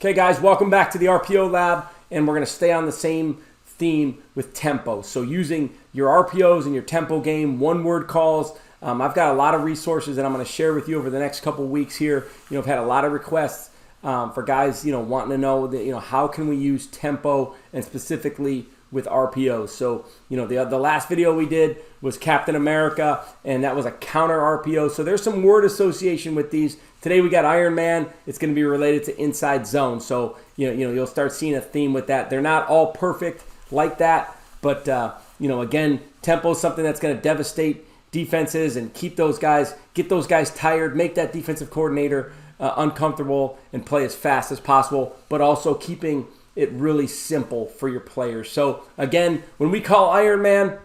Okay, guys, welcome back to the RPO Lab, and we're going to stay on the same theme with tempo. So using your RPOs and your tempo game, one-word calls. I've got a lot of resources that I'm going to share with you over the next couple weeks here. I've had a lot of requests for guys, wanting to know that, how can we use tempo and specifically with RPOs. So, the last video we did was Captain America, and that was a counter RPO. So there's some word association with these. Today we got Ironman. It's going to be related to inside zone. So, you'll start seeing a theme with that. They're not all perfect like that, but, again, tempo is something that's going to devastate defenses and get those guys tired, make that defensive coordinator uncomfortable, and play as fast as possible, but also keeping it really simple for your players. So again, when we call Ironman,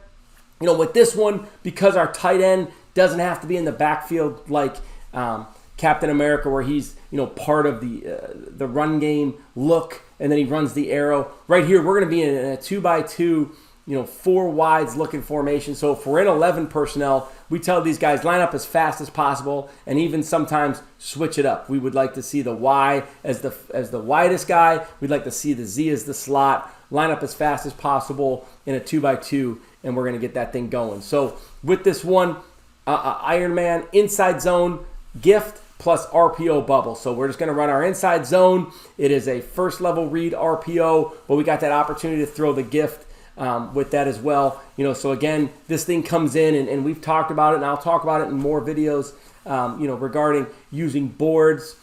with this one, because our tight end doesn't have to be in the backfield like Captain America, where he's part of the run game look, and then he runs the arrow. Right here, we're going to be in a 2x2, 4 wides looking formation. So if we're in 11 personnel, we tell these guys line up as fast as possible, and even sometimes switch it up. We would like to see the Y as the widest guy. We'd like to see the Z as the slot. Line up as fast as possible in a 2x2, and we're going to get that thing going. So with this one, Ironman inside zone gift plus RPO bubble. So we're just going to run our inside zone. It is a first level read RPO, but we got that opportunity to throw the gift with that as well. So again, this thing comes in, and we've talked about it, and I'll talk about it in more videos, regarding using boards,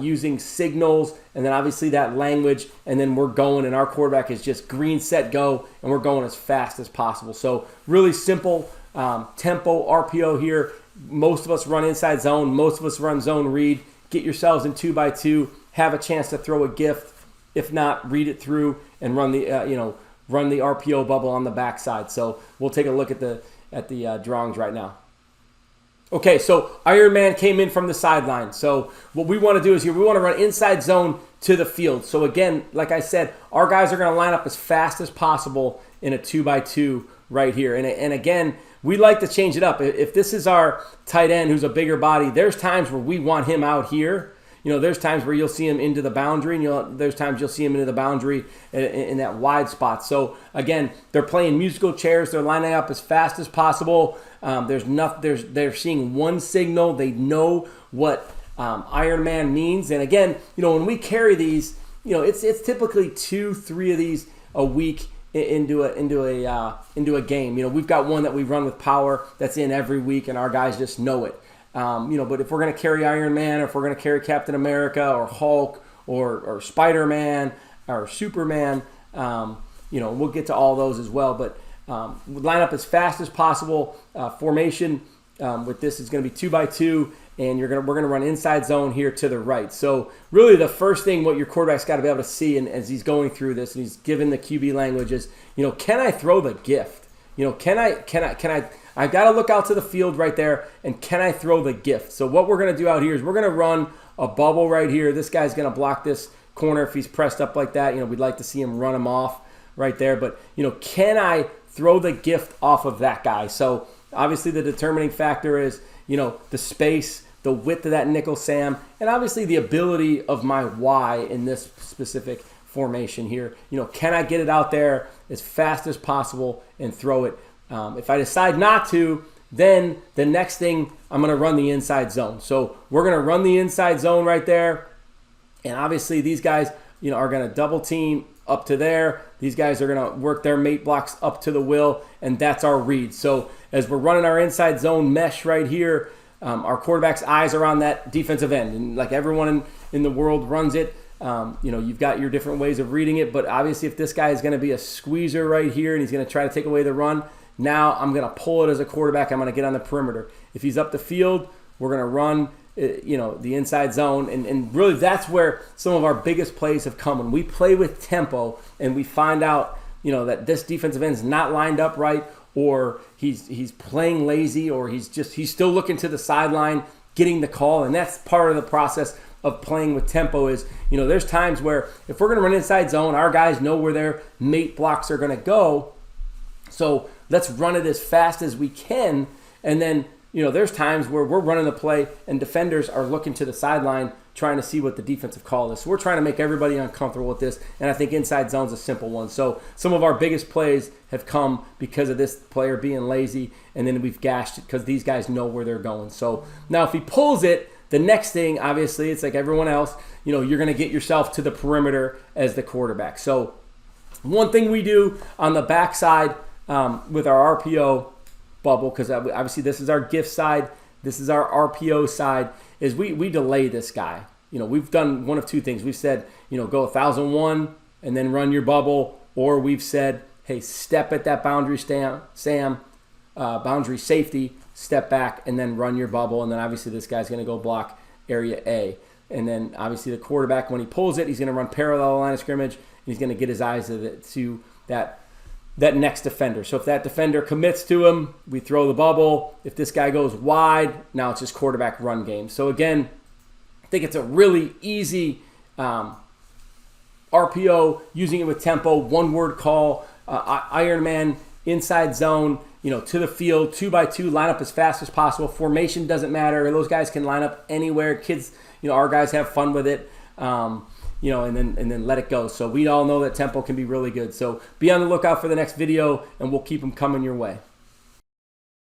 using signals, and then obviously that language, and then we're going, and our quarterback is just green, set, go, and we're going as fast as possible. So really simple tempo RPO here. Most of us run inside zone. Most of us run zone read. Get yourselves in 2x2. Have a chance to throw a gift. If not, read it through and run the run the RPO bubble on the backside. So we'll take a look at the drawings right now. Okay, so Ironman came in from the sideline. So what we want to do is here, we want to run inside zone to the field. So again, like I said, our guys are going to line up as fast as possible in a 2x2 right here. And again, we like to change it up. If this is our tight end who's a bigger body, there's times where we want him out here. There's times where you'll see him into the boundary, and there's times you'll see him into the boundary in that wide spot. So again, they're playing musical chairs. They're lining up as fast as possible. They're seeing one signal. They know what Ironman means. And again, when we carry these, it's typically 2-3 of these a week into a game. We've got one that we run with power that's in every week, and our guys just know it. But if we're going to carry Iron Man, or if we're going to carry Captain America or Hulk or Spider-Man or Superman, we'll get to all those as well. But line up as fast as possible. Formation with this is going to be 2x2, and we're going to run inside zone here to the right. So really the first thing what your quarterback's got to be able to see, and as he's going through this and he's given the QB language, is, can I throw the gift? Can I I've got to look out to the field right there, and can I throw the gift? So what we're going to do out here is we're going to run a bubble right here. This guy's going to block this corner if he's pressed up like that. We'd like to see him run him off right there. But, can I throw the gift off of that guy? So obviously the determining factor is, the space, the width of that nickel Sam, and obviously the ability of my Y in this specific formation here. Can I get it out there as fast as possible and throw it? If I decide not to, then the next thing, I'm going to run the inside zone. So we're going to run the inside zone right there. And obviously these guys, are going to double team up to there. These guys are going to work their mate blocks up to the will, and that's our read. So as we're running our inside zone mesh right here, our quarterback's eyes are on that defensive end. And like everyone in the world runs it, you've got your different ways of reading it. But obviously if this guy is going to be a squeezer right here and he's going to try to take away the run, now I'm going to pull it as a quarterback. I'm going to get on the perimeter. If he's up the field, we're going to run, the inside zone. And really that's where some of our biggest plays have come. When we play with tempo and we find out, that this defensive end is not lined up right, or he's playing lazy, or he's still looking to the sideline, getting the call. And that's part of the process of playing with tempo is, there's times where if we're going to run inside zone, our guys know where their mate blocks are going to go. So let's run it as fast as we can, and then there's times where we're running the play and defenders are looking to the sideline trying to see what the defensive call is. So we're trying to make everybody uncomfortable with this, and I think inside zone's a simple one. So some of our biggest plays have come because of this player being lazy, and then we've gashed it because these guys know where they're going. So now if he pulls it, the next thing, obviously, it's like everyone else, you're going to get yourself to the perimeter as the quarterback. So one thing we do on the backside with our RPO bubble, because obviously this is our gift side, this is our RPO side, is we delay this guy. We've done one of two things. We've said, go 1,001 and then run your bubble, or we've said, hey, step at that boundary boundary safety, step back, and then run your bubble. And then obviously this guy's going to go block area A. And then obviously the quarterback, when he pulls it, he's going to run parallel line of scrimmage, and he's going to get his eyes to that next defender. So if that defender commits to him, we throw the bubble. If this guy goes wide, now it's just quarterback run game. So again, I think it's a really easy RPO, using it with tempo, one-word call, Ironman, inside zone, to the field, 2x2, line up as fast as possible. Formation doesn't matter. Those guys can line up anywhere. Kids, our guys have fun with it. And then let it go. So we all know that tempo can be really good. So be on the lookout for the next video, and we'll keep them coming your way.